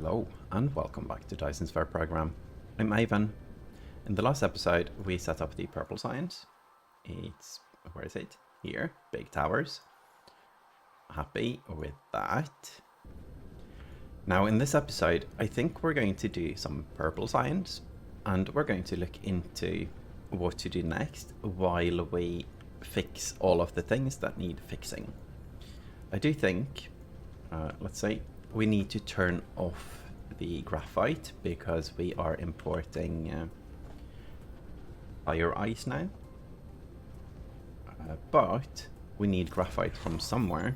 Hello and welcome back to Dyson Sphere Program. I'm Ivan. In the last episode we set up the purple science. Where is it? Here, big towers. Happy with that. Now in this episode I think we're going to do some purple science and we're going to look into what to do next while we fix all of the things that need fixing. I do think, let's say, we need to turn off the graphite because we are importing fire ice now. But we need graphite from somewhere.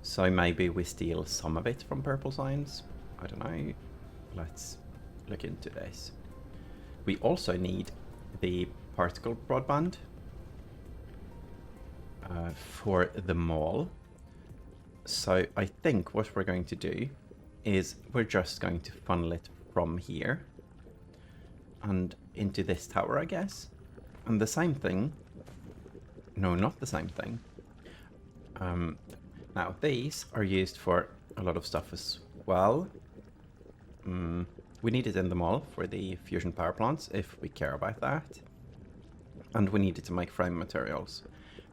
So maybe we steal some of it from purple science. I don't know. Let's look into this. We also need the particle broadband for the mall. So I think what we're going to do is we're just going to funnel it from here and into this tower, I guess. And the same thing. No, not the same thing. Now these are used for a lot of stuff as well. We need it in the mall for the fusion power plants if we care about that. And we need it to make frame materials.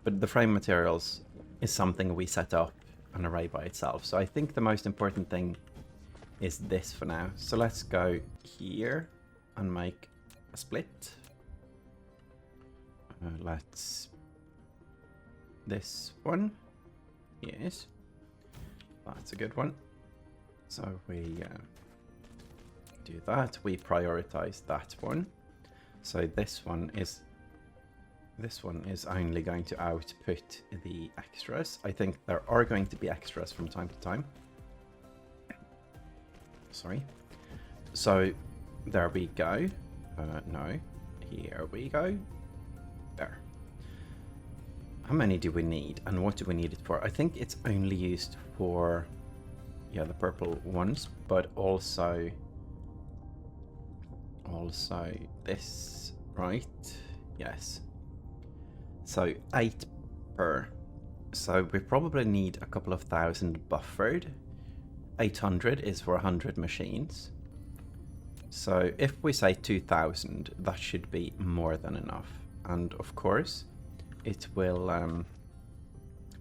But the frame materials is something we set up an array by itself. So I think the most important thing is this for now. So let's go here and make a split. This one. Yes. That's a good one. So we do that. We prioritize that one. So this one is only going to output the extras. I think there are going to be extras from time to time. Sorry. So there we go. No. Here we go. There. How many do we need and what do we need it for? I think it's only used for, yeah, the purple ones, but also this, right? Yes. So 8 per. So we probably need a couple of thousand buffered. 800 is for 100 machines. So if we say 2000, that should be more than enough. And of course, it will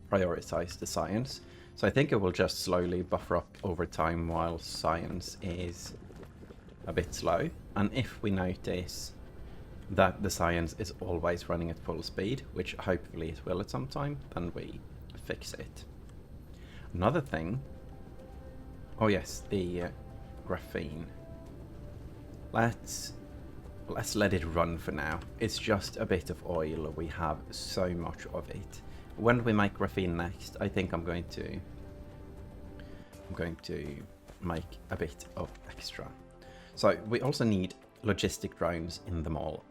prioritize the science. So I think it will just slowly buffer up over time while science is a bit slow. And if we notice that the science is always running at full speed, which hopefully it will at some time, then we fix it. Another thing, oh yes, the graphene. Let's let it run for now. It's just a bit of oil. We have so much of it. When we make graphene next, I think I'm going to make a bit of extra. So we also need logistic drones in the mall.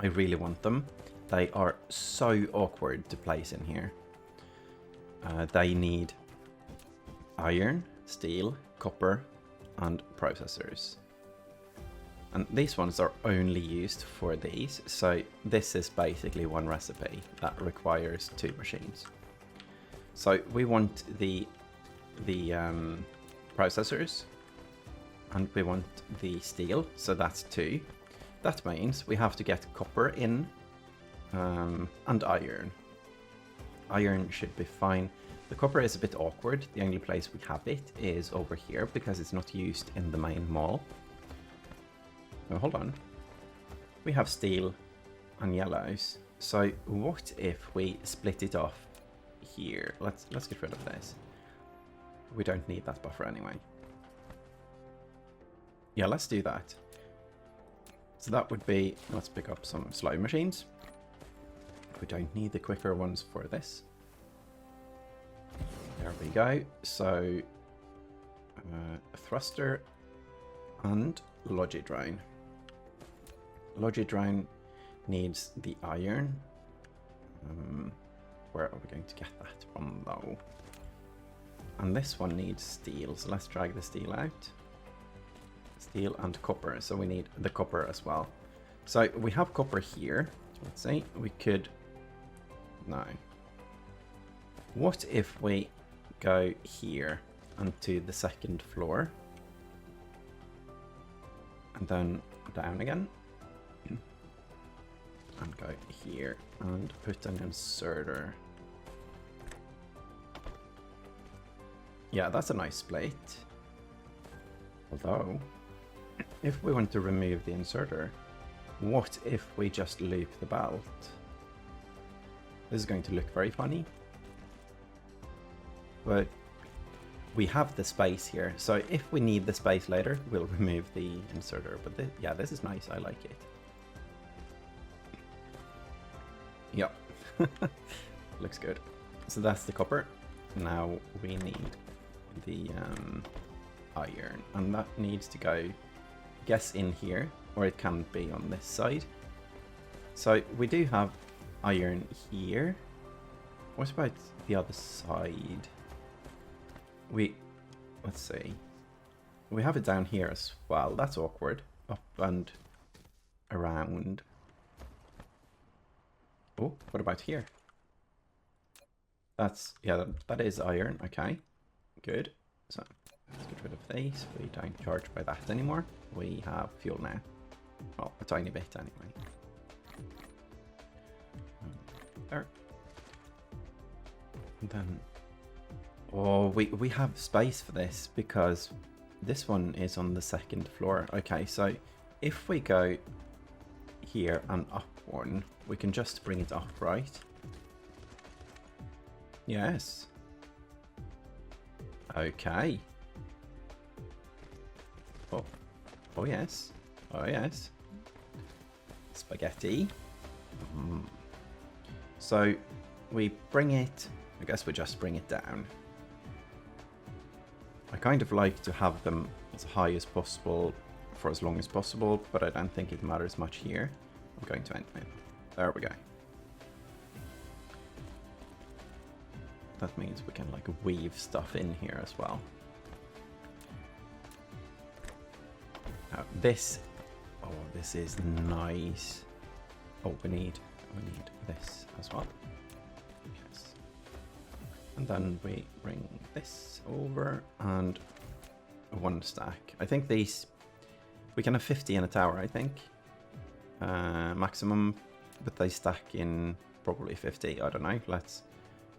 I really want them. They are so awkward to place in here. They need iron, steel, copper, and processors. And these ones are only used for these. So this is basically one recipe that requires 2 machines. So we want the processors and we want the steel. So that's 2. That means we have to get copper in and iron. Iron should be fine. The copper is a bit awkward. The only place we have it is over here because it's not used in the main mall. Oh, hold on. We have steel and yellows. So what if we split it off here? Let's get rid of this. We don't need that buffer anyway. Yeah, let's do that. So that would be, let's pick up some slow machines. We don't need the quicker ones for this. There we go. So a thruster and Logidrone. Logidrone needs the iron. Where are we going to get that from though? And this one needs steel, so let's drag the steel out. Steel and copper, so we need the copper as well. So we have copper here. Let's see, we could... No. What if we go here onto the second floor And then down again. And go here and put an inserter. Yeah, that's a nice split. Although, if we want to remove the inserter, what if we just loop the belt? This is going to look very funny. But we have the space here, so if we need the space later, we'll remove the inserter. But yeah, this is nice, I like it. Yep, looks good. So that's the copper. Now we need the iron, and that needs to go, I guess, in here, or it can be on this side. So we do have iron here. What about the other side? Let's see. We have it down here as well. That's awkward. Up and around. Oh, what about here? That's, yeah, that is iron. Okay, good. So let's get rid of these. We don't charge by that anymore. We have fuel now. Well, a tiny bit anyway. There. And then, oh, we have space for this because this one is on the second floor. Okay, so if we go here and up one, we can just bring it up, right? Yes. Okay. Oh. Oh yes. Oh yes. Spaghetti. So we bring it, I guess we just bring it down. I kind of like to have them as high as possible for as long as possible, but I don't think it matters much here. I'm going to end it. There we go. That means we can like weave stuff in here as well. Now this, oh, this is nice. Oh, we need this as well. Yes. And then we bring this over and one stack. I think these, we can have 50 in a tower, I think. Maximum, but they stack in probably 50. I don't know. Let's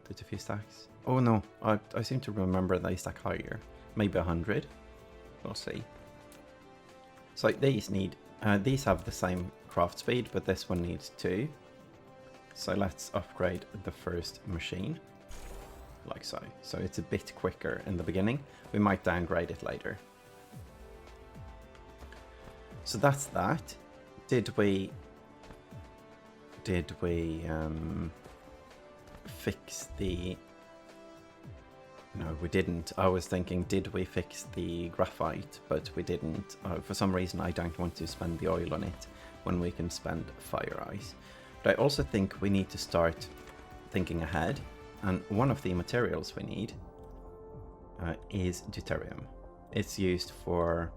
put a few stacks. Oh no, I seem to remember they stack higher. Maybe 100. We'll see. So these need, these have the same craft speed, but this one needs 2. So let's upgrade the first machine. Like so. So it's a bit quicker in the beginning. We might downgrade it later. So that's that. Did we fix the... No, we didn't. I was thinking, did we fix the graphite? But we didn't. For some reason, I don't want to spend the oil on it when we can spend fire ice. But I also think we need to start thinking ahead. And one of the materials we need is deuterium. It's used for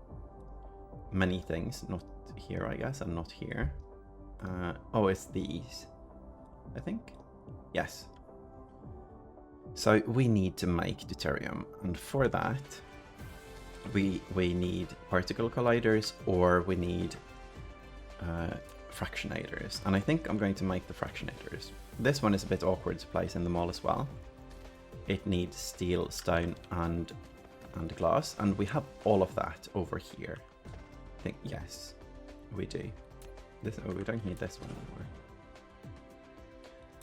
many things, not here, I guess, and not here. Oh, it's these, I think. Yes. So we need to make deuterium, and for that, we need particle colliders, or we need fractionators. And I think I'm going to make the fractionators. This one is a bit awkward to place in the mall as well. It needs steel, stone, and glass, and we have all of that over here. I think, yes, we do. This, oh, we don't need this one anymore.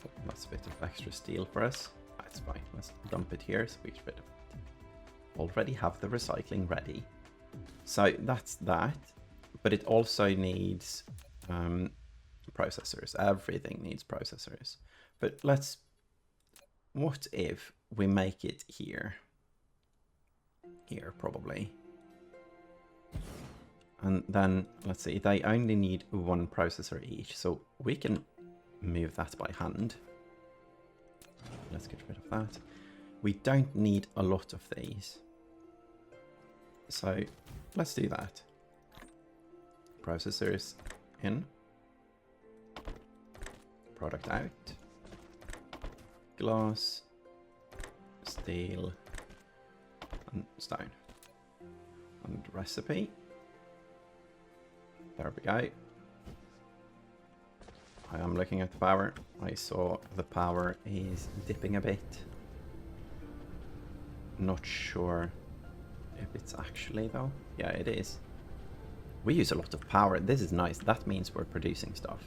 Oh, that's a bit of extra steel for us. That's fine. Let's dump it here so we get rid of it. Already have the recycling ready. So that's that. But it also needs processors. Everything needs processors. But let's... What if we make it here? Here, probably. And then, let's see, they only need 1 processor each, so we can move that by hand. Let's get rid of that. We don't need a lot of these. So, let's do that. Processors in. Product out. Glass. Steel. And stone. And recipe. There we go. I am looking at the power. I saw the power is dipping a bit. Not sure if it's actually though. Yeah, it is. We use a lot of power. This is nice. That means we're producing stuff.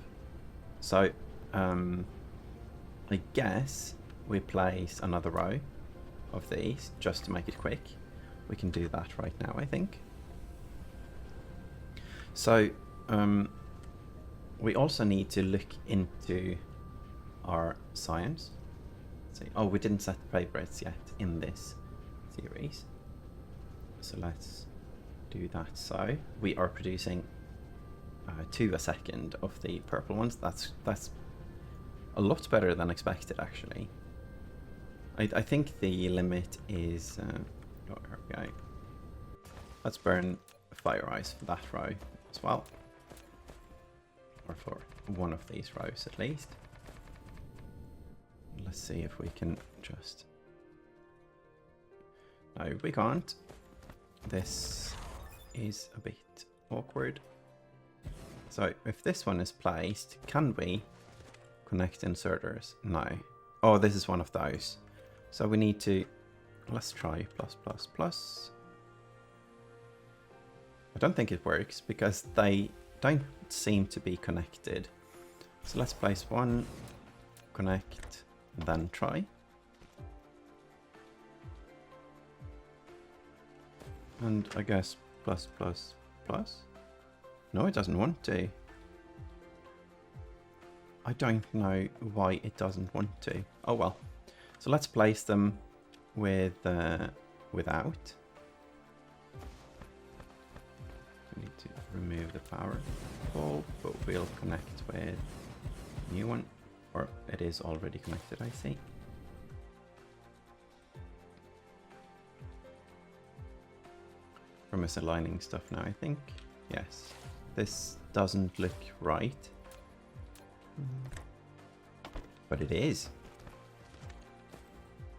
So, I guess we place another row of these just to make it quick. We can do that right now, I think. So, we also need to look into our science. Let's see. Oh, we didn't set the favorites yet in this series. So let's do that. So we are producing 2 a second of the purple ones. That's a lot better than expected, actually. I think the limit is... oh, here we go. Let's burn fire ice for that row as well. Or for one of these rows at least. Let's see if we can just... No, we can't. This is a bit awkward. So if this one is placed, can we connect inserters? No. Oh, this is one of those. So we need to... Let's try plus plus plus. I don't think it works because they don't seem to be connected. So let's place one, connect, and then try. And I guess plus plus plus. No, it doesn't want to. I don't know why it doesn't want to. Oh well. So let's place them with without. We need to remove the power bulb, but we'll connect with a new one. Or it is already connected, I see. We're misaligning stuff now, I think. Yes. This doesn't look right. But it is.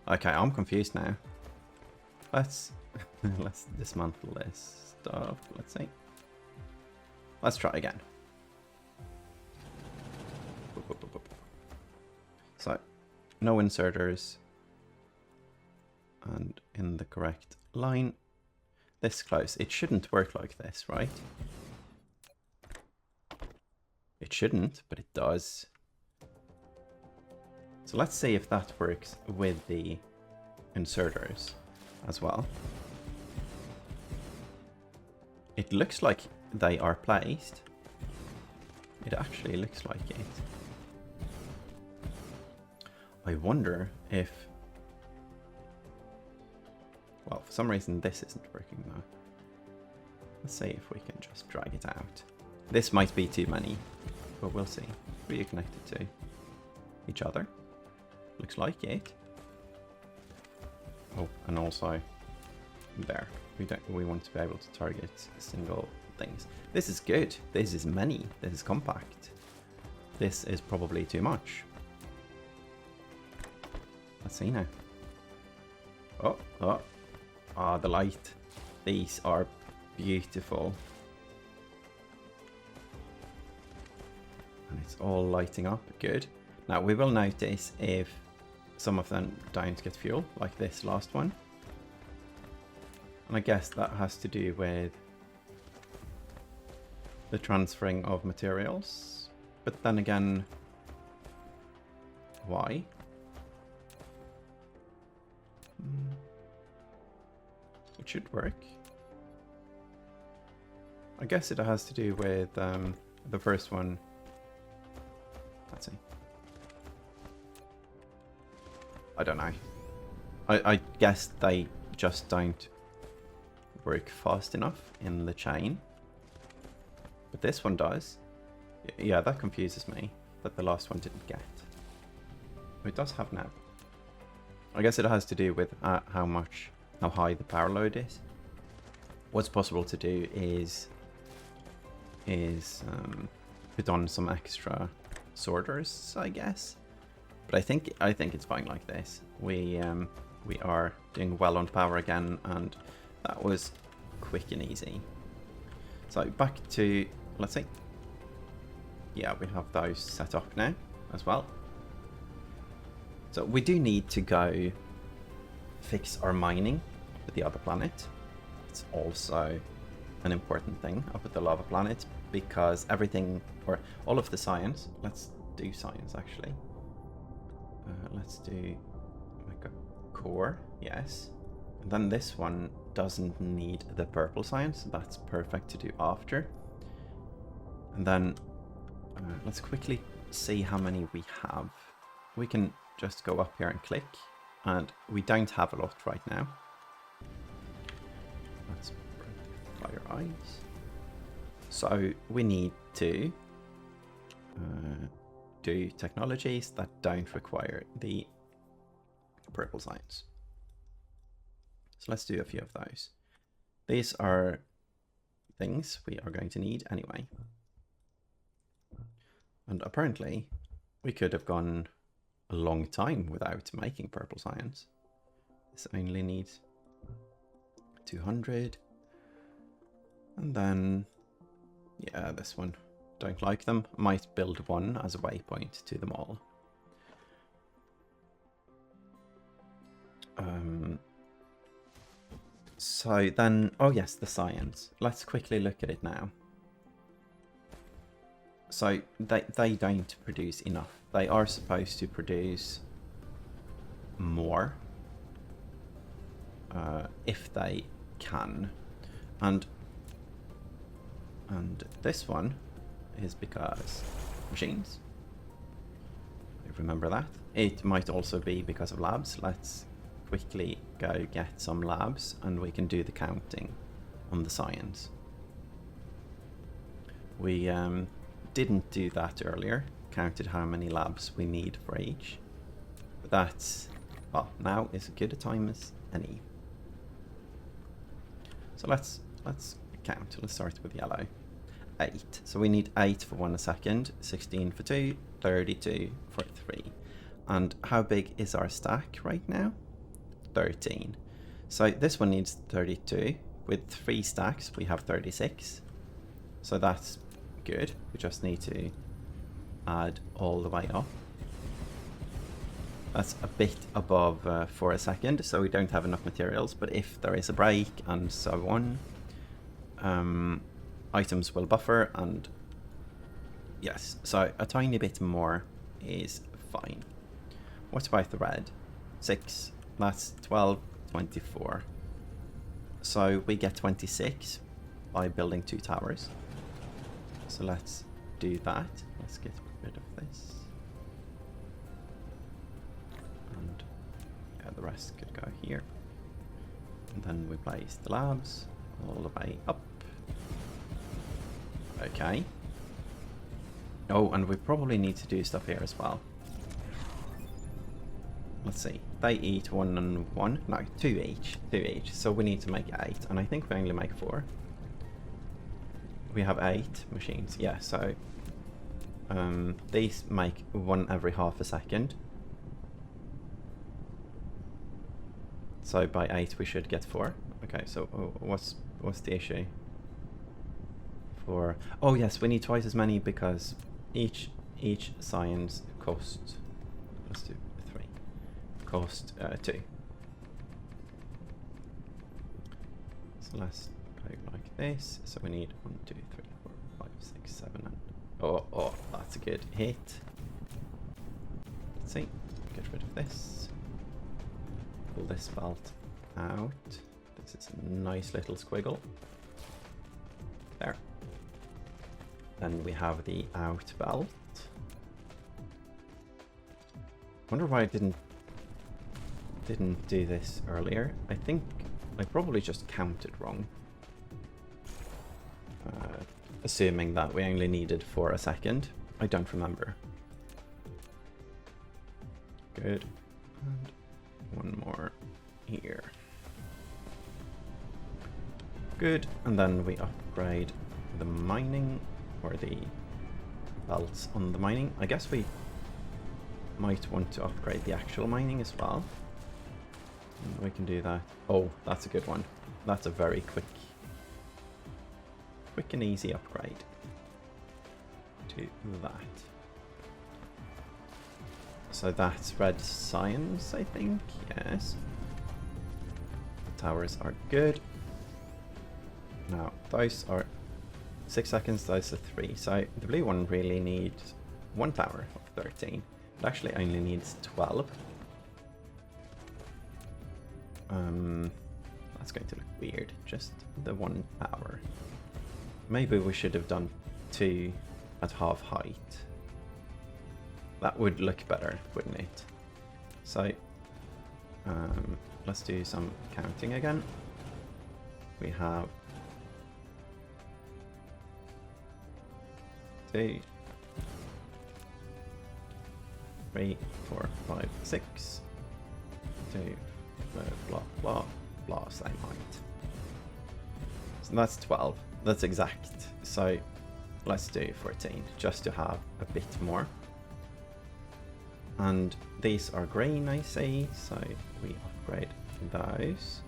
Okay, I'm confused now. Let's dismantle this stuff. Let's see. Let's try again. So, no inserters. And in the correct line. This close. It shouldn't work like this, right? It shouldn't, but it does. So let's see if that works with the inserters as well. It looks like they are placed. It actually looks like it. I wonder if... Well, for some reason this isn't working though. Let's see if we can just drag it out. This might be too many, but we'll see. Who are you connected to? Each other? Looks like it. Oh, and also there. We want to be able to target single things. This is good. This is many. This is compact. This is probably too much. Let's see now. Oh. Ah, the light. These are beautiful. And it's all lighting up. Good. Now we will notice if some of them don't get fuel, like this last one. And I guess that has to do with the transferring of materials. But then again, why? It should work. I guess it has to do with the first one. Let's see. I don't know. I guess they just don't work fast enough in the chain. But this one does. Yeah, that confuses me that the last one didn't get. It does have now. I guess it has to do with how high the power load is. What's possible to do is put on some extra sorters, I guess. But I think it's fine like this. We are doing well on power again, and that was quick and easy. So back to let's see. Yeah, we have those set up now as well. So we do need to go fix our mining with the other planet. It's also an important thing up at the lava planet, because everything, or all of the science, let's do science actually. Let's do like a core, yes. And then this one doesn't need the purple science, that's perfect to do after. And then let's quickly see how many we have. We can just go up here and click, and we don't have a lot right now. Let's fire eyes. So we need to do technologies that don't require the purple science. So let's do a few of those. These are things we are going to need anyway. And apparently we could have gone a long time without making purple science. This only needs 200. And then, yeah, this one. Don't like them. Might build one as a waypoint to them all. So then, oh yes, the science. Let's quickly look at it now. So they don't produce enough. They are supposed to produce more if they can. And this one is because machines. Remember that. It might also be because of labs. Let's quickly go get some labs and we can do the counting on the science. We didn't do that earlier, counted how many labs we need for each. But that's, well, now is as good a time as any. So let's count. Let's start with yellow. 8. So we need 8 for 1 second, 16 for 2, 32 for 3. And how big is our stack right now? 13. So this one needs 32. With 3 stacks, we have 36. So that's good. We just need to add all the way up. That's a bit above for a second, so we don't have enough materials. But if there is a break and so on, items will buffer, and yes, so a tiny bit more is fine. What about the red? 6. That's 12, 24. So we get 26 by building 2 towers. So let's do that. Let's get rid of this. And yeah, the rest could go here. And then we place the labs all the way up. Okay. Oh, and we probably need to do stuff here as well. Let's see. They eat 1 and 1. No, 2 each. 2 each. So we need to make 8. And I think we only make 4. We have 8 machines. Yeah, so these make 1 every half a second. So by 8 we should get 4. Okay, so what's the issue? Oh yes, we need twice as many because each science costs, let's do 3, cost 2. So let's go like this. So we need 1, 2, 3, 4, 5, 6, 7, and oh, that's a good hit. Let's see, get rid of this. Pull this belt out. This is a nice little squiggle. There. Then we have the out belt. Wonder why I didn't do this earlier. I think I probably just counted wrong. Assuming that we only needed for a second. I don't remember. Good. And one more here. Good. And then we upgrade the mining, or the belts on the mining. I guess we might want to upgrade the actual mining as well. And we can do that. Oh, that's a good one. That's a very quick and easy upgrade. do that. So that's red science, I think. Yes. Towers are good. Now, those are 6 seconds, those are 3. So the blue one really needs 1 tower of 13. It actually only needs 12. That's going to look weird. Just the 1 tower. Maybe we should have done 2 at half height. That would look better, wouldn't it? So, let's do some counting again. We have 2, 3, 4, 5, 6, 2, blah, blah, blah, same height. So that's 12. That's exact. So let's do 14, just to have a bit more. And these are green, I see, so we upgrade those.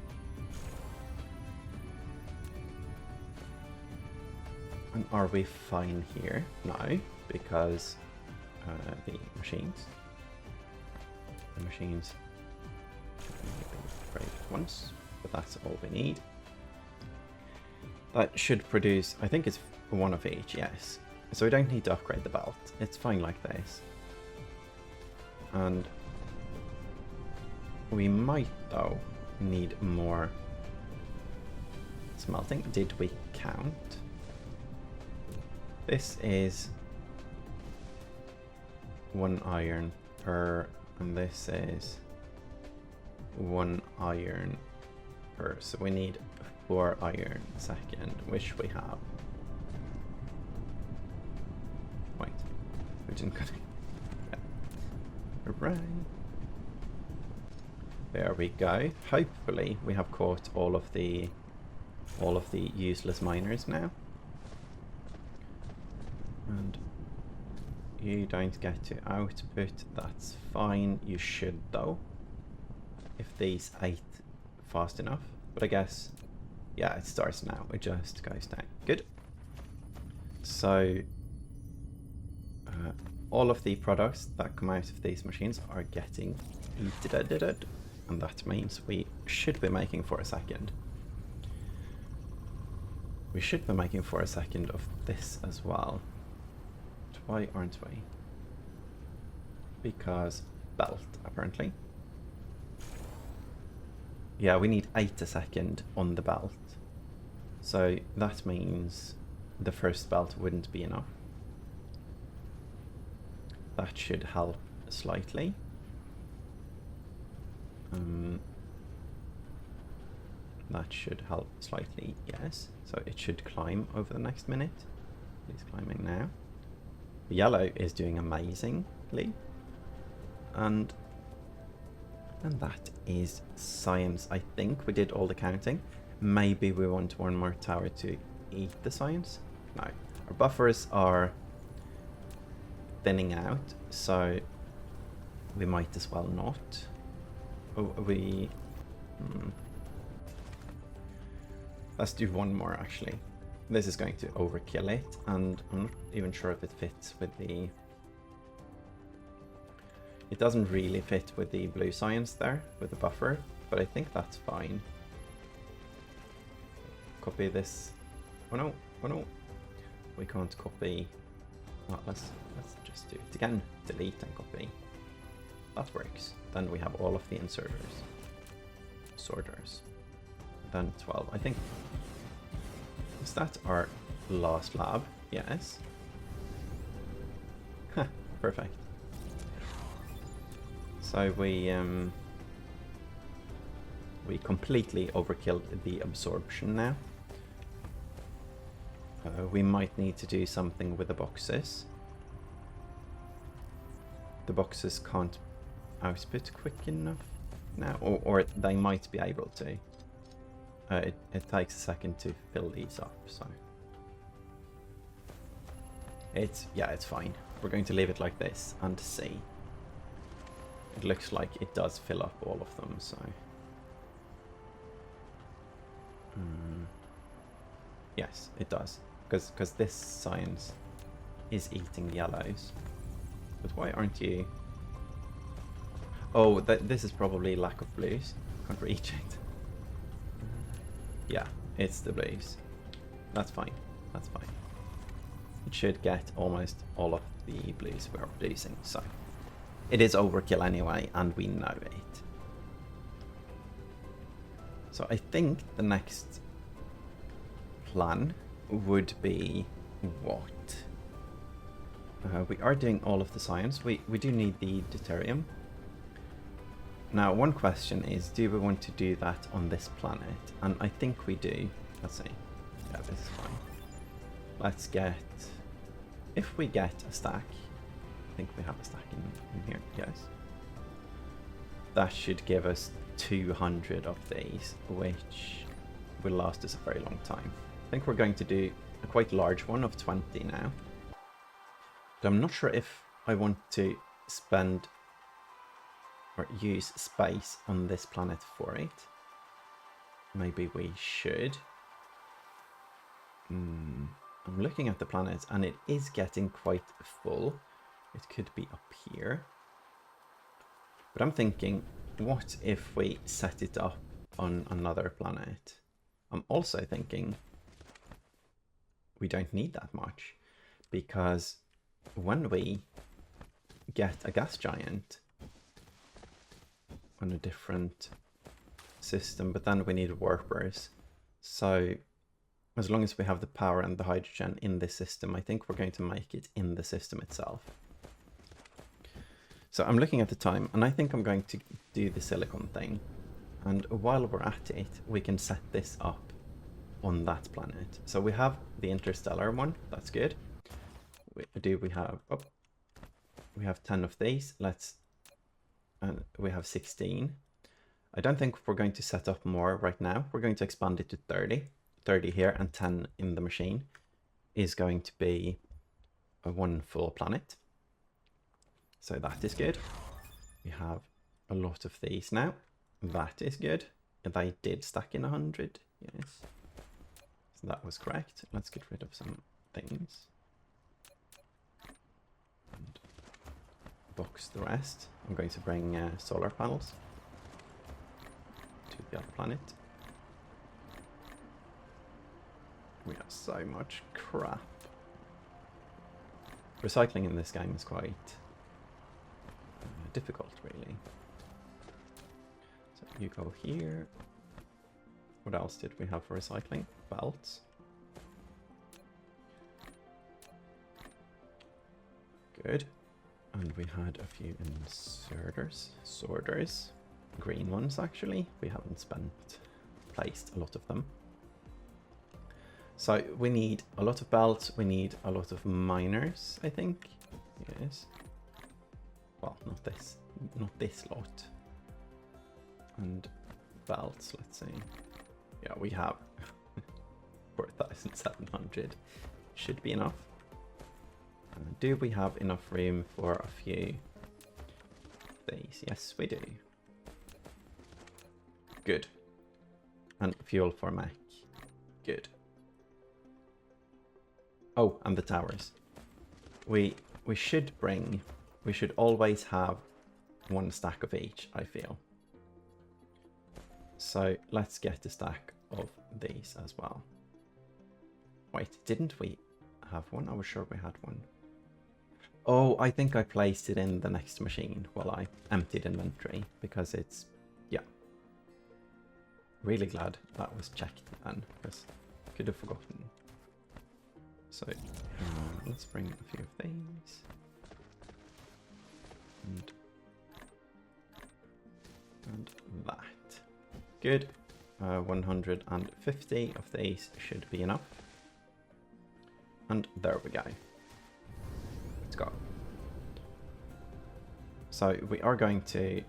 And are we fine here? No, because the machines upgrade once, but that's all we need. That should produce, I think it's 1 of each, yes. So we don't need to upgrade the belt. It's fine like this. And we might, though, need more smelting. Did we count? This is 1 iron per, and this is 1 iron per. So we need 4 iron second, which we have. Wait, we didn't cut it. Right. There we go. Hopefully we have caught all of the useless miners now. And you don't get to output, that's fine. You should though, if these ate fast enough. But I guess, yeah, it starts now. It just goes down. Good. So all of the products that come out of these machines are getting heated, and that means we should be making for a second. We should be making for a second of this as well. Why aren't we? Because belt, apparently. Yeah, we need 8 a second on the belt. So that means the first belt wouldn't be enough. That should help slightly. That should help slightly, yes. So it should climb over the next minute. It's climbing now. The yellow is doing amazingly. And that is science. I think we did all the counting. Maybe we want 1 more tower to eat the science. No, our buffers are thinning out, so we might as well not. Oh, let's do 1 more actually. This is going to overkill it, and I'm not even sure if it fits with the... It doesn't really fit with the blue science there, with the buffer, but I think that's fine. Copy this. Oh no, oh no. We can't copy. Oh, let's just do it again. Delete and copy. That works. Then we have all of the inserters. Sorters. Then 12. I think... Is that our last lab? Yes. Perfect. So we completely overkilled the absorption now. We might need to do something with the boxes. The boxes can't output quick enough now, or they might be able to. It takes a second to fill these up, so it's fine. We're going to leave it like this and see. It looks like it does fill up all of them, so yes, it does, because this science is eating the yellows. But why aren't you? Oh, this is probably lack of blues. Can't reach it. Yeah, it's the blues. That's fine. That's fine. It should get almost all of the blues we're producing. So it is overkill anyway, and we know it. So I think the next plan would be what? We are doing all of the science. We do need the deuterium. Now, one question is, do we want to do that on this planet? And I think we do. Let's see. Yeah, this is fine. Let's get... If we get a stack... I think we have a stack in here, yes. That should give us 200 of these, which will last us a very long time. I think we're going to do a quite large one of 20 now. But I'm not sure if I want to spend or use space on this planet for it. Maybe we should. I'm looking at the planet and it is getting quite full. It could be up here. But I'm thinking, what if we set it up on another planet? I'm also thinking we don't need that much, because when we get a gas giant on a different system, but then we need warpers. So as long as we have the power and the hydrogen in this system, I think we're going to make it in the system itself. So I'm looking at the time, and I think I'm going to do the silicon thing. And while we're at it, we can set this up on that planet. So we have the interstellar one, that's good. We have 10 of these. And we have 16. I don't think we're going to set up more right now. We're going to expand it to 30. 30 here and 10 in the machine is going to be one full planet. So that is good. We have a lot of these now. That is good. They did stack in 100. Yes. So that was correct. Let's get rid of some things. And box the rest. I'm going to bring solar panels to the other planet. We have so much crap. Recycling in this game is quite difficult, really. So you go here. What else did we have for recycling? Belts. Good. And we had a few sorters, green ones actually. We haven't placed a lot of them. So we need a lot of belts, we need a lot of miners, I think. Yes. Well, not this lot. And belts, let's see. Yeah, we have 4,700. Should be enough. Do we have enough room for a few of these? Yes, we do. Good. And fuel for mech. Good. Oh, and the towers. We should always have one stack of each, I feel. So let's get a stack of these as well. Wait, didn't we have one? I was sure we had one. Oh, I think I placed it in the next machine while I emptied inventory, because it's, yeah. Really glad that was checked then, because I could have forgotten. So let's bring a few of these. And that. Good. 150 of these should be enough. And there we go. Let's go. So we are going to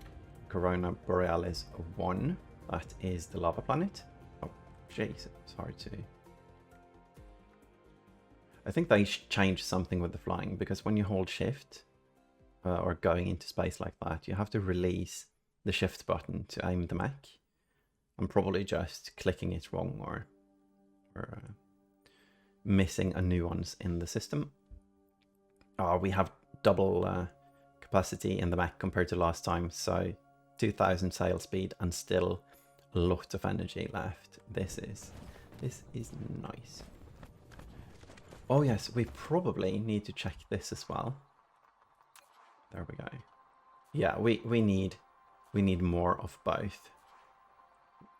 Corona Borealis 1. That is the lava planet. Oh, jeez, it's hard to... I think they changed something with the flying, because when you hold shift or going into space like that, you have to release the shift button to aim the mech. I'm probably just clicking it wrong or missing a nuance in the system. Oh, we have double capacity in the mech compared to last time, so 2000 sail speed and still a lot of energy left. This is nice. Oh yes, we probably need to check this as well. There we go. Yeah, we need more of both.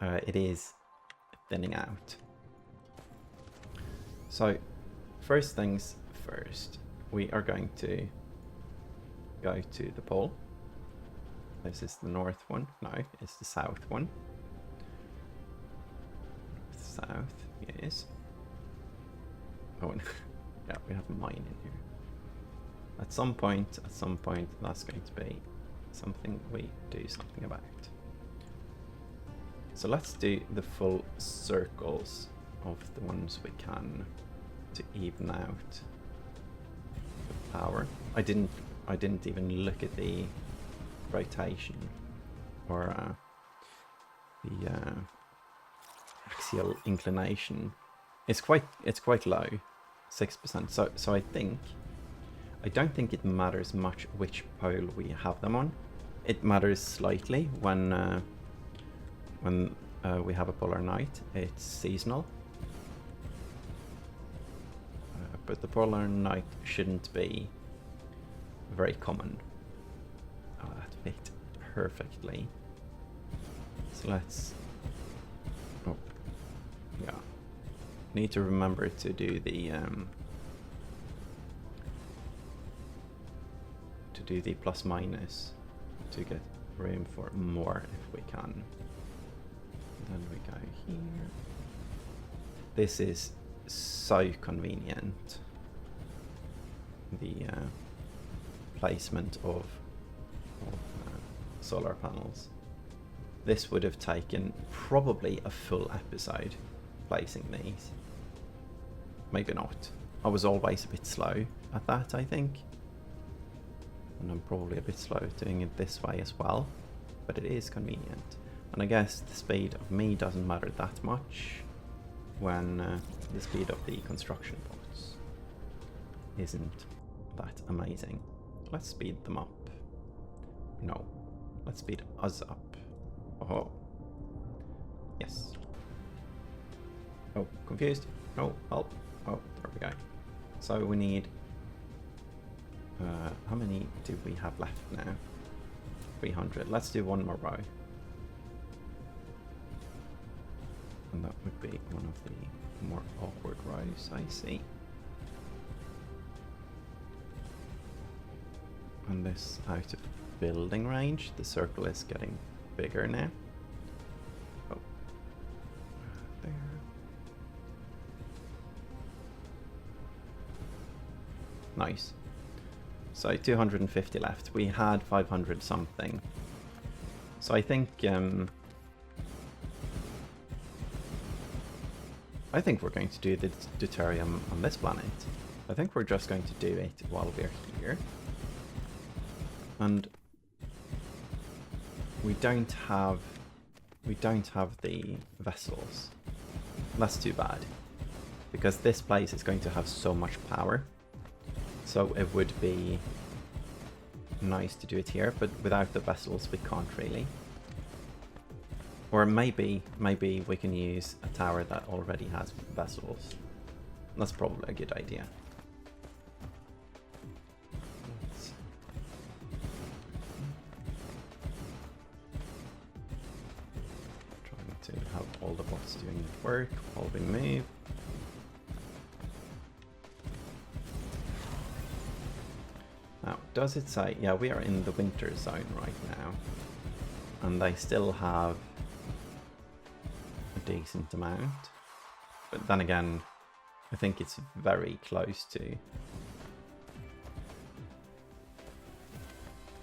It is thinning out. So first things first, we are going to go to the pole. This is the north one. No, it's the south one. South, yes. Oh, yeah, we have a mine in here. At some point, that's going to be something we do something about. So let's do the full circles of the ones we can to even out the power. I didn't even look at the rotation or the axial inclination. It's quite low, 6%. So I don't think it matters much which pole we have them on. It matters slightly when we have a polar night. It's seasonal, but the polar night shouldn't be very common. Oh, that fit perfectly. So let's. Oh, yeah. Need to remember to do the plus minus to get room for more if we can. Then we go here. This is so convenient. The placement of solar panels. This would have taken probably a full episode placing these. Maybe not. I was always a bit slow at that, I think. And I'm probably a bit slow doing it this way as well. But it is convenient. And I guess the speed of me doesn't matter that much when the speed of the construction bots isn't that amazing. Let's speed them up. No. Let's speed us up. Oh. Yes. Oh, confused. No, help. Oh, there we go. So we need... how many do we have left now? 300. Let's do one more row. And that would be one of the more awkward rows, I see. And this out of building range, the circle is getting bigger now. Oh. There. Nice. So 250 left. We had 500 something. So I think we're going to do the deuterium on this planet. I think we're just going to do it while we're here. And we don't have the vessels. That's too bad. Because this place is going to have so much power. So it would be nice to do it here, but without the vessels we can't really. Or maybe we can use a tower that already has vessels. That's probably a good idea. Trying to have all the bots doing work while we move. Now, does it say... Yeah, we are in the winter zone right now. And they still have a decent amount. But then again, I think it's very close to...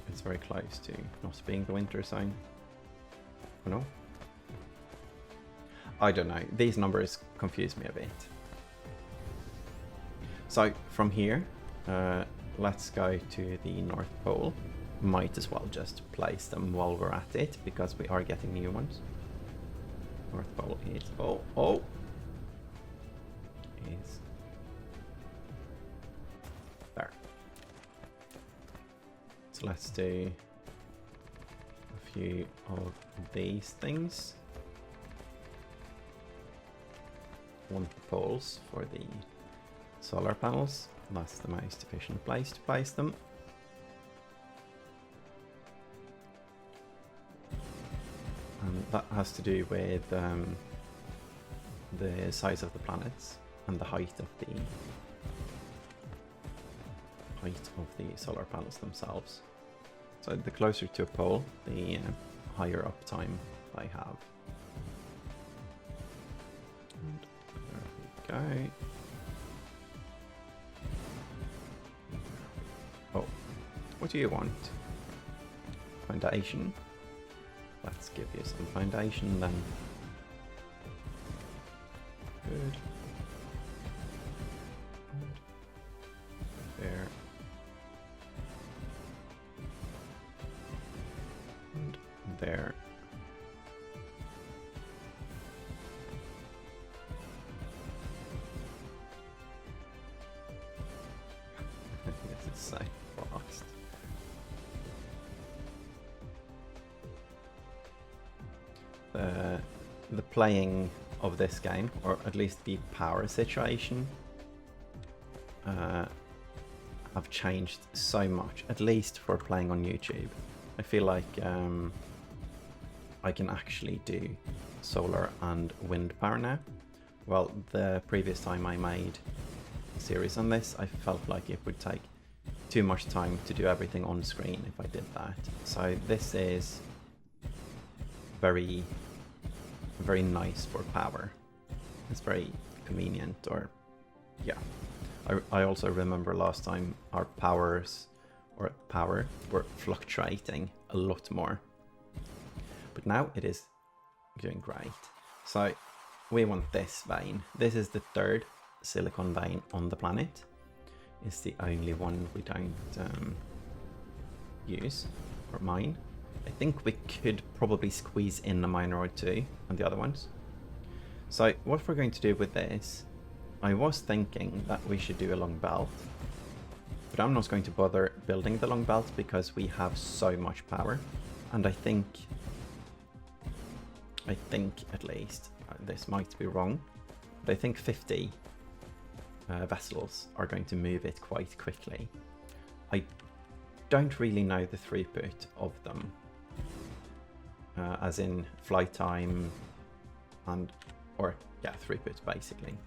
It's very close to not being the winter zone. Oh no? I don't know. These numbers confuse me a bit. So, from here... let's go to the North Pole. Might as well just place them while we're at it, because we are getting new ones. North Pole is... Oh! Is... There. So let's do a few of these things. Want the poles for the solar panels. That's the most efficient place to place them. And that has to do with the size of the planets and the height of the solar panels themselves. So the closer to a pole, the higher uptime they have. And there we go. Oh, what do you want? Foundation? Let's give you some foundation then. Good. There. And there. This is so fast. The playing of this game, or at least the power situation, have changed so much, at least for playing on YouTube. I feel like I can actually do solar and wind power now. Well, the previous time I made a series on this, I felt like it would take too much time to do everything on screen if I did that. So this is very nice for power. It's very convenient, or yeah. I also remember last time our power were fluctuating a lot more. But now it is doing great. So we want this vein. This is the third silicon vein on the planet. It's the only one we don't use or mine. I think we could probably squeeze in a miner or two on the other ones. So what we're going to do with this, I was thinking that we should do a long belt, but I'm not going to bother building the long belt because we have so much power. And I think at least, this might be wrong, but I think 50 vessels are going to move it quite quickly. I don't really know the throughput of them. As in flight time throughput basically.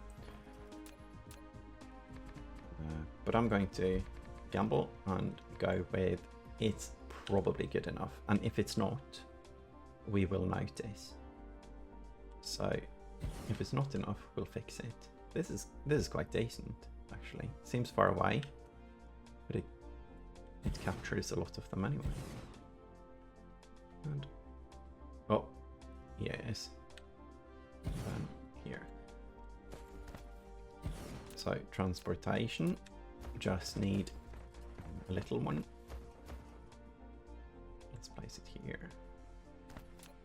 But I'm going to gamble and go with it's probably good enough. And if it's not, we will notice. So if it's not enough, we'll fix it. This is quite decent actually. Seems far away, but it captures a lot of them anyway. And oh, yes. And then here. So transportation, just need a little one. Let's place it here.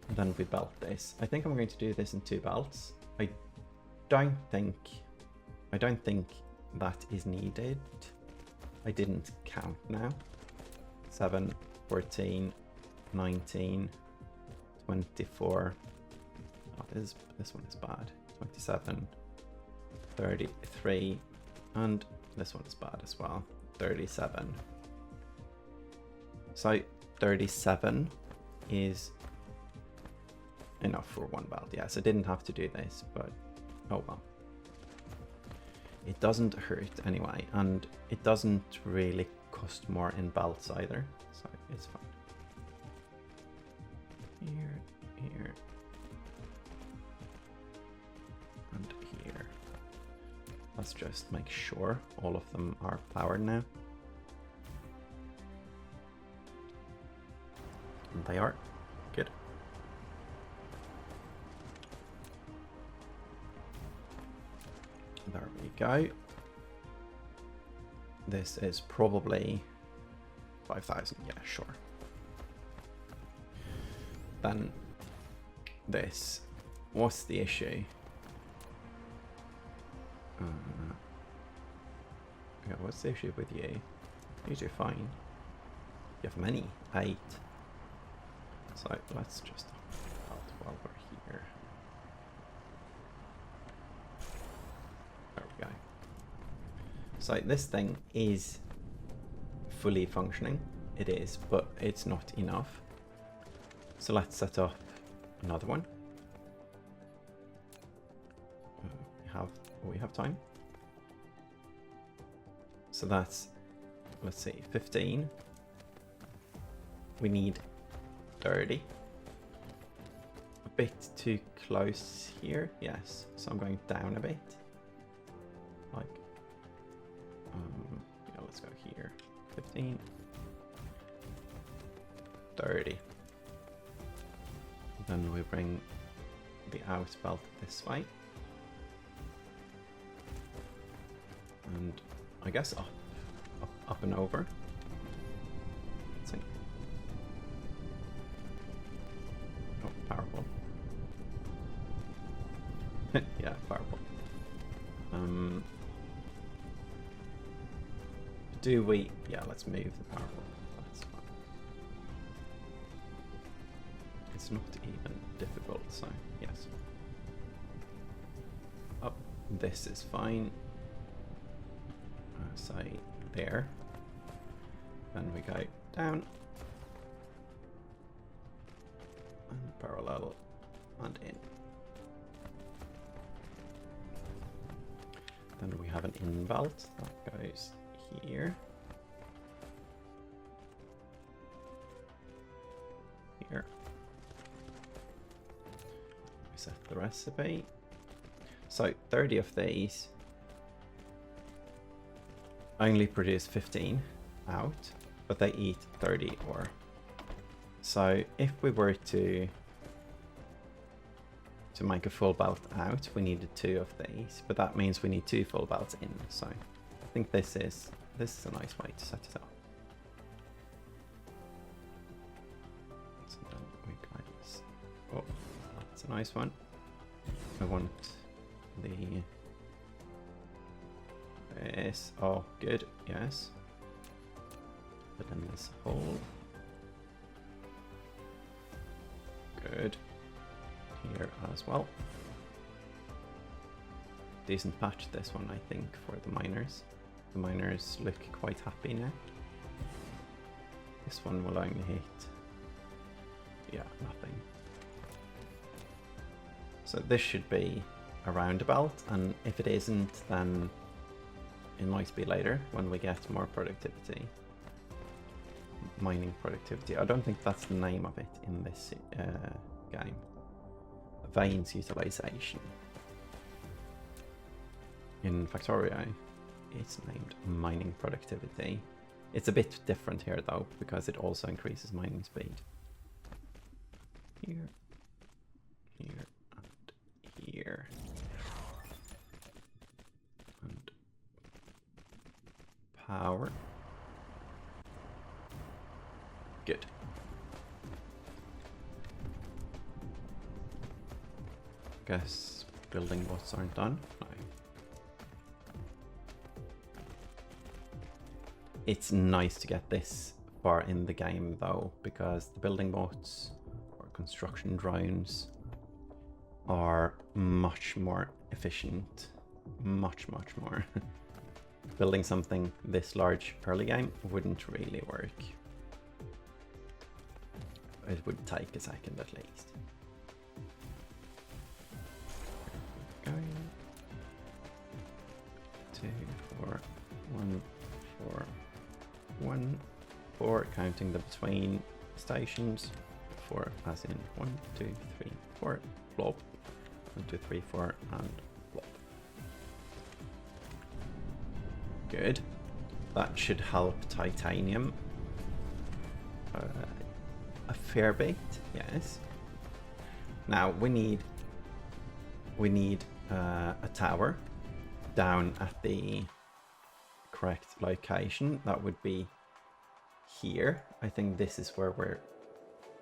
And then we belt this. I think I'm going to do this in 2 belts. I don't think that is needed. I didn't count now. 7, 14, 19, 24. Oh, this one is bad. 27, 33, and this one is bad as well. 37. So 37 is enough for 1 belt. Yes, I didn't have to do this, but oh well. It doesn't hurt anyway, and it doesn't really cost more in belts either, so it's fine. Here, and here. Let's just make sure all of them are powered now. And they are. Good. There we go. This is probably 5,000. Yeah, sure. Then this. What's the issue? Yeah, what's the issue with you? You do fine. You have many. 8. So let's just out while we're here. There we go. So this thing is fully functioning. It is, but it's not enough. So let's set up another one. We have time. So that's, let's see, 15. We need 30. A bit too close here, yes. So I'm going down a bit. Like, yeah, let's go here. 15. 30. Then we bring the out belt this way. And I guess up and over. Let's see. Oh, powerful. Yeah, powerful. Do we? Yeah, let's move the powerful. That's fine. It's not even difficult, so yes. Up. This is fine. Say there. Then we go down and parallel and in. Then we have an in belt that goes here. Here. We set the recipe. So 30 of these only produce 15 out, but they eat 30 ore. So if we were to make a full belt out, we needed 2 of these, but that means we need 2 full belts in. So I think this is a nice way to set it up. So then we guys, oh, that's a nice one. I want the this. Oh, good. Yes. Put in this hole. Good. Here as well. Decent patch this one, I think, for the miners. The miners look quite happy now. This one will only hit, yeah, nothing. So this should be a roundabout, and if it isn't, then it might be later when we get more productivity. Mining productivity. I don't think that's the name of it in this game. Veins utilization. In Factorio, it's named mining productivity. It's a bit different here though, because it also increases mining speed. Here, here, and here. And power. Good. Guess building bots aren't done. No. It's nice to get this far in the game though, because the building bots or construction drones are much more efficient. Much more. Building something this large early game wouldn't really work. It would take a second at least. Going 2, 4, 1, 4, 1, 4, counting the between stations. 4 as in 1, 2, 3, 4, blob. 1, 2, 3, 4, and blob. Good. That should help titanium. A fair bit, yes. Now we need a tower down at the correct location. That would be here. I think this is where we're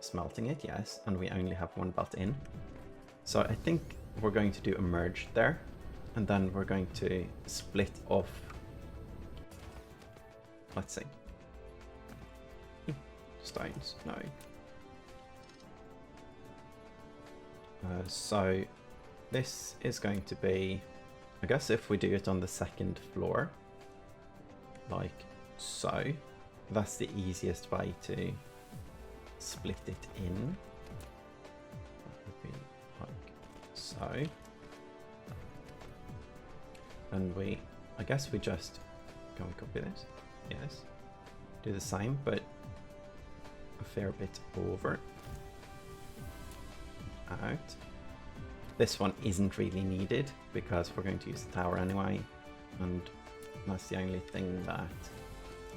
smelting it, yes, and we only have one belt in. So I think we're going to do a merge there, and then we're going to split off. Let's see. stones, no. So this is going to be, I guess if we do it on the second floor, like so, that's the easiest way to split it in. That would be like so. And I guess we just, can we copy this? Yes. Do the same, but a fair bit over. Out. This one isn't really needed because we're going to use the tower anyway, and that's the only thing that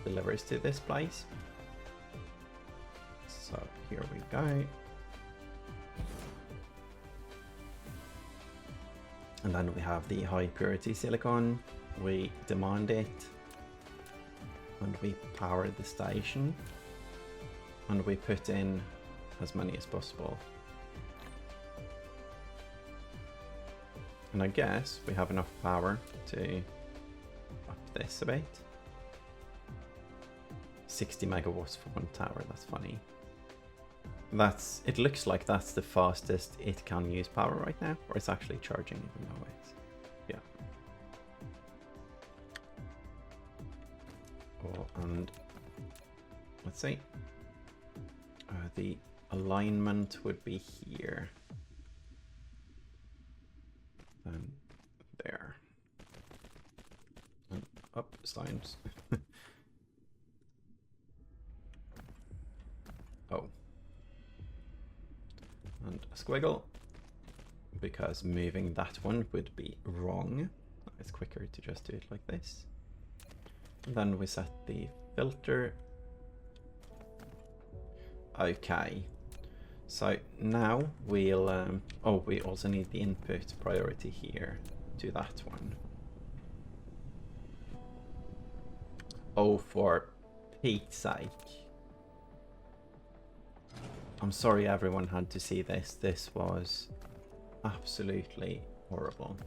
delivers to this place. So here we go. And then we have the high purity silicon. We demand it, and we power the station, and we put in as many as possible. And I guess we have enough power to up this a bit. 60 megawatts for one tower, that's funny. It looks like that's the fastest it can use power right now, or it's actually charging even though it's, yeah. Oh, and let's see. The alignment would be here. Then there. And up stones. Oh. And a squiggle, because moving that one would be wrong. It's quicker to just do it like this. And then we set the filter. Okay. So now we'll, oh, we also need the input priority here to that one. Oh, for Pete's sake. I'm sorry everyone had to see this. This was absolutely horrible.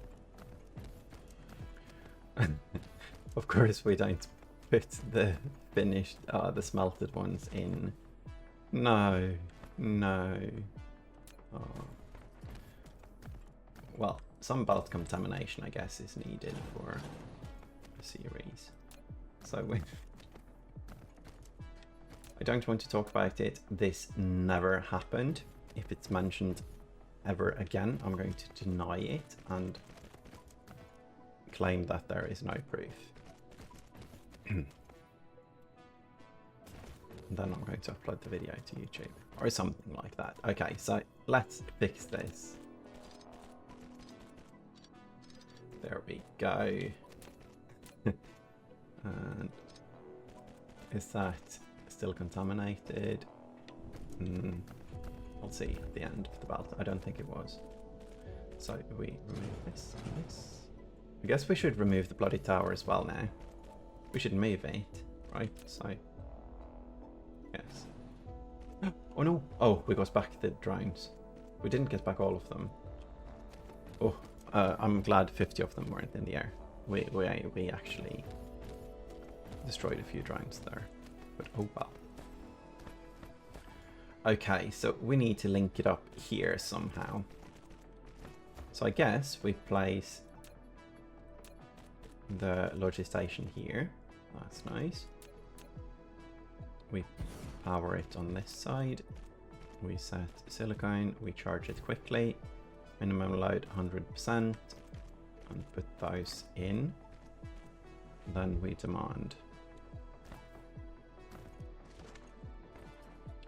Of course we don't put the finished, the smelted ones in. No. No. Oh. Well, some belt contamination, I guess, is needed for a series. So I don't want to talk about it. This never happened. If it's mentioned ever again, I'm going to deny it and claim that there is no proof. And then I'm going to upload the video to YouTube or something like that. Okay, so let's fix this. There we go. And is that still contaminated? I'll see at the end of the belt. I don't think it was. So we remove this and this. I guess we should remove the bloody tower as well now. We should move it, right? So yes. Oh no! Oh, we got back the drones. We didn't get back all of them. Oh, I'm glad 50 of them weren't in the air. We actually destroyed a few drones there, but oh well. Okay, so we need to link it up here somehow. So I guess we place the logistation here. That's nice. We power it on this side. We set silicone, we charge it quickly. Minimum load 100%, and put those in. Then we demand.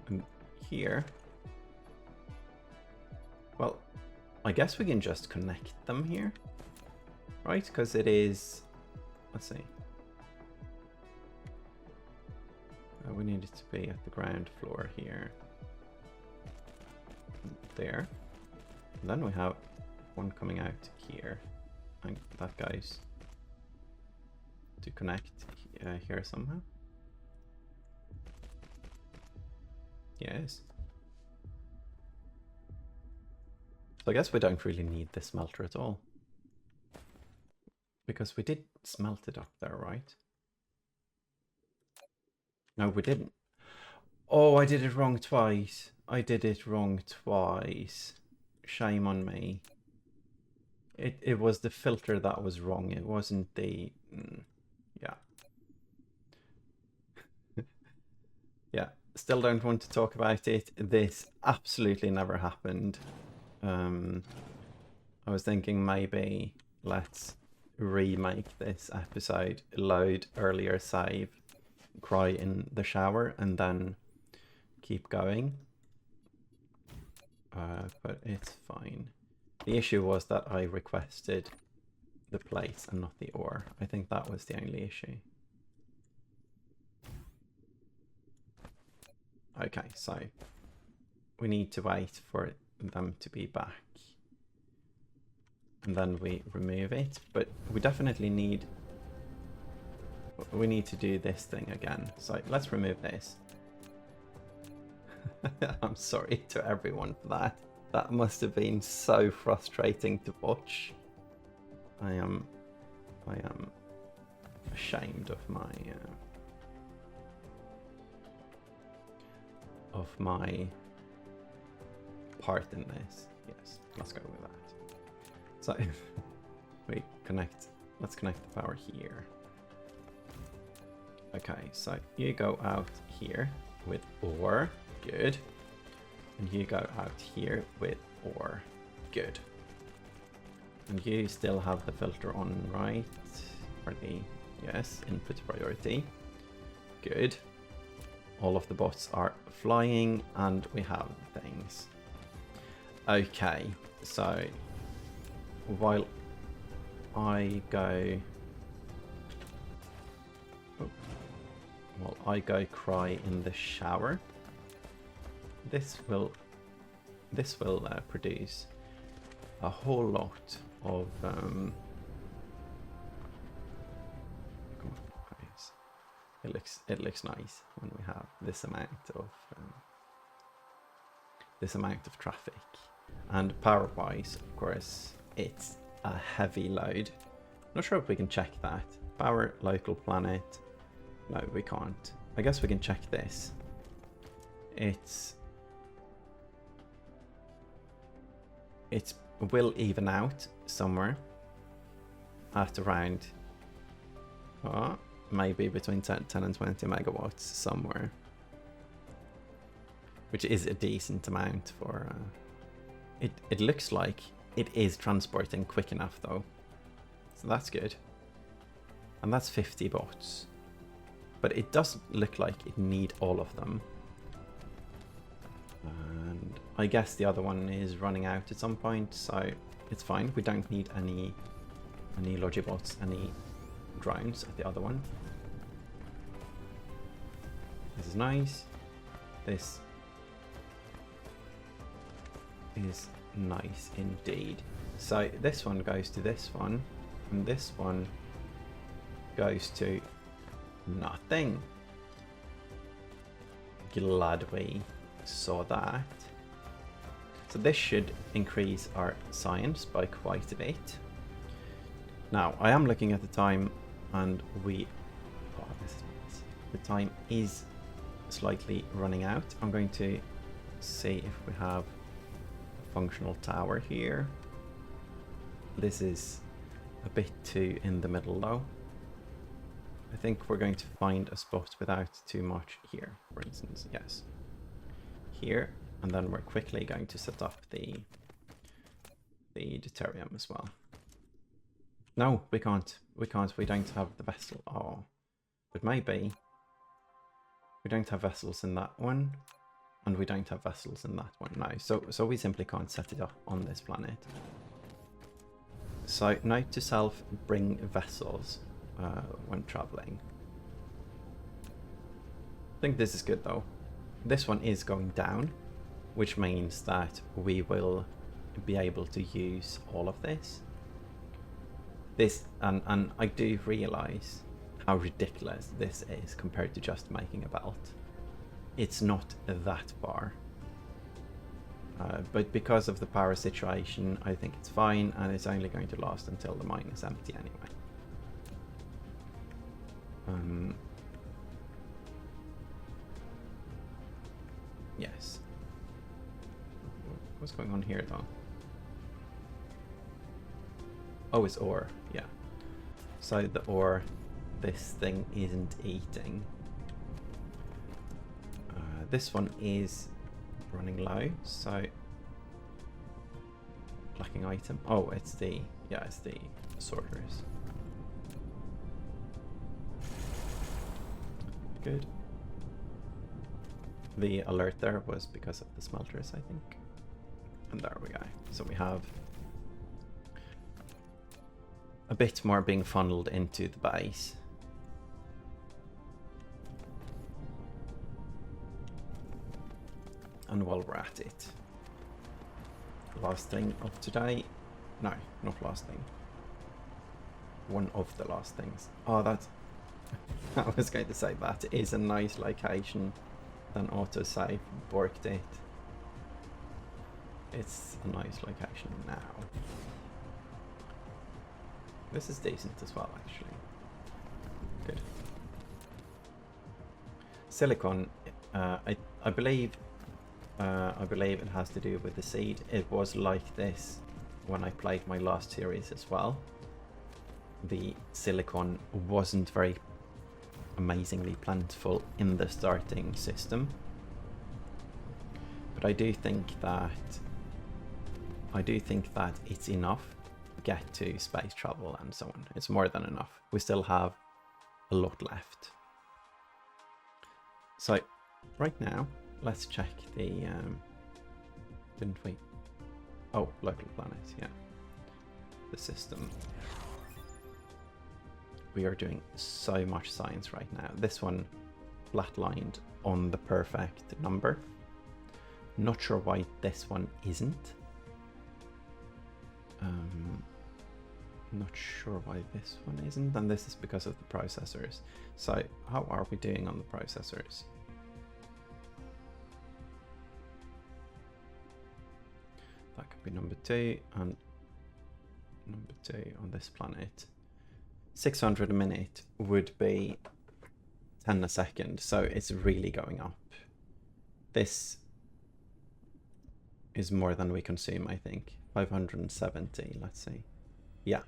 And here, well, I guess we can just connect them here, right? Because it is, let's see. We need it to be at the ground floor here. There. And then we have one coming out here. And that goes to connect here somehow. Yes. So I guess we don't really need this smelter at all. Because we did smelt it up there, right? No, we didn't. Oh, I did it wrong twice. I did it wrong twice. Shame on me. It was the filter that was wrong. It wasn't the... yeah. Yeah. Still don't want to talk about it. This absolutely never happened. I was thinking maybe let's remake this episode, load earlier save, cry in the shower, and then keep going. But it's fine. The issue was that I requested the plates and not the ore. I think that was the only issue. Okay, so we need to wait for them to be back. And then we remove it, but we definitely need... we need to do this thing again. So let's remove this. I'm sorry to everyone for that. That must have been so frustrating to watch. I am ashamed of my part in this. Yes, let's go with that. So we connect. Let's connect the power here. Okay, so you go out here with ore. Good. And you go out here with ore. Good. And you still have the filter on, right? Or the... yes, input priority. Good. All of the bots are flying and we have things. Okay, so while I go... while I go cry in the shower, this will produce a whole lot of it looks nice when we have this amount of traffic. And power wise, of course, it's a heavy load. Not sure if we can check that. Power local planet. No, we can't. I guess we can check this. It will even out somewhere at around maybe between 10 and 20 megawatts somewhere, which is a decent amount for it looks like it is transporting quick enough though, so that's good. And that's 50 bots, but it doesn't look like it need all of them. And I guess the other one is running out at some point, so it's fine. We don't need any Logibots, any drones at the other one. This is nice. This is nice indeed. So this one goes to this one, and this one goes to nothing. Glad we saw that. So this should increase our science by quite a bit. Now I am looking at the time, and the time is slightly running out. I'm going to see if we have a functional tower here. This is a bit too in the middle though. I think we're going to find a spot without too much here, for instance. Yes, here, and then we're quickly going to set up the deuterium as well. No, we can't. We don't have the vessel. Oh, but maybe. We don't have vessels in that one, and we don't have vessels in that one. No, so we simply can't set it up on this planet. So note to self: bring vessels when traveling. I think this is good though. This one is going down, which means that we will be able to use all of this. And I do realize how ridiculous this is compared to just making a belt. It's not that far. But because of the power situation, I think it's fine, and it's only going to last until the mine is empty anyway. Yes. What's going on here though? Oh, it's ore. Yeah. So the ore, this thing isn't eating. This one is running low, so lacking item. Oh, it's the sorters. Good. The alert there was because of the smelters, I think. And there we go. So we have a bit more being funneled into the base. And while we're at it, last thing of today. No, not last thing. One of the last things. Oh, that's... I was going to say that is a nice location. Then autosave borked it. It's a nice location now. This is decent as well, actually. Good. Silicon, I believe it has to do with the seed. It was like this when I played my last series as well. The silicon wasn't very amazingly plentiful in the starting system, but I do think that it's enough to get to space travel and so on. It's more than enough. We still have a lot left. So right now, let's check the didn't we? Oh, local planets, yeah. The system. We are doing so much science right now. This one flatlined on the perfect number. Not sure why this one isn't. Not sure why this one isn't, and this is because of the processors. So how are we doing on the processors? That could be number 2 and number 2 on this planet. 600 a minute would be 10 a second, so it's really going up. This is more than we consume, I think. 570, let's see. Yeah.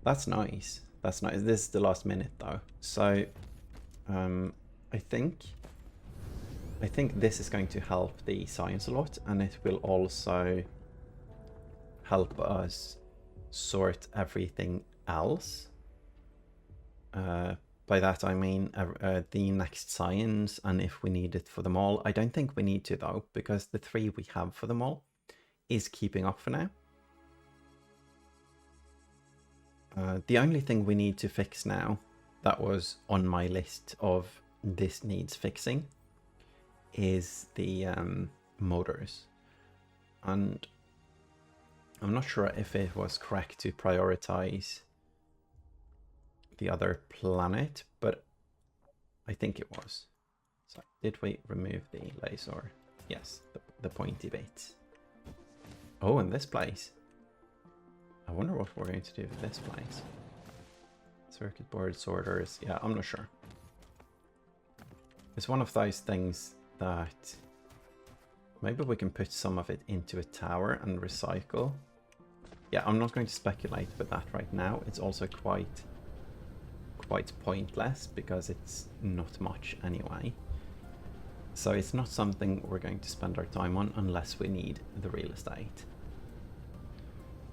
That's nice. That's nice. This is the last minute though. So I think this is going to help the science a lot, and it will also help us sort everything else. By that I mean the next science, and if we need it for them all. I don't think we need to though, because the 3 we have for them all is keeping up for now. The only thing we need to fix now, that was on my list of this needs fixing, is the motors. And I'm not sure if it was correct to prioritize the other planet, but I think it was. So did we remove the laser? Yes, the pointy bit. Oh, and this place. I wonder what we're going to do with this place. Circuit board sorters. Yeah, I'm not sure. It's one of those things that maybe we can put some of it into a tower and recycle. Yeah, I'm not going to speculate with that right now. It's also quite pointless because it's not much anyway. So it's not something we're going to spend our time on unless we need the real estate.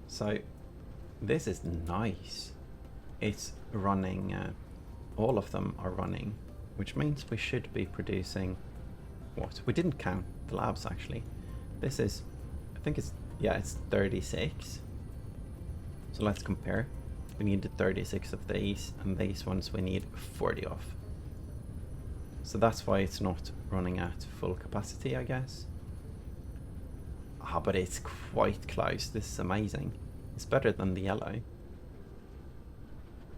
So this is nice. It's running, all of them are running, which means we should be producing what? We didn't count the labs actually. This is, I think it's, yeah, it's 36. So let's compare. We needed 36 of these, and these ones we need 40 of. So that's why it's not running at full capacity, I guess. Ah, but it's quite close. This is amazing. It's better than the yellow.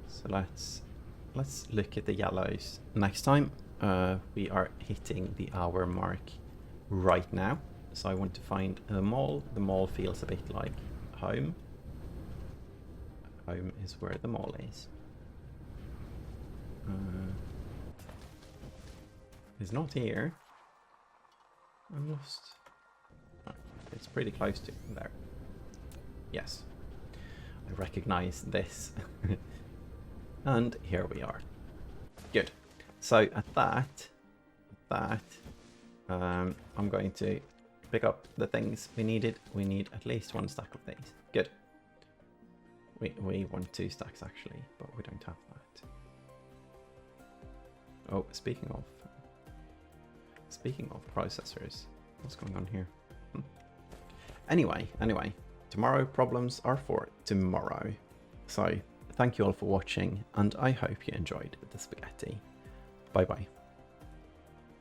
So let's look at the yellows next time. We are hitting the hour mark right now. So I want to find the mall. The mall feels a bit like home. Home is where the mall is. It's not here. almost... Oh, it's pretty close to there. Yes. I recognize this. And here we are. Good. So at that, I'm going to pick up the things we needed. We need at least 1 stack of these. Good. We want 2 stacks actually, but we don't have that. Oh, speaking of processors, what's going on here? Anyway, tomorrow problems are for tomorrow. So thank you all for watching, and I hope you enjoyed the spaghetti. Bye bye.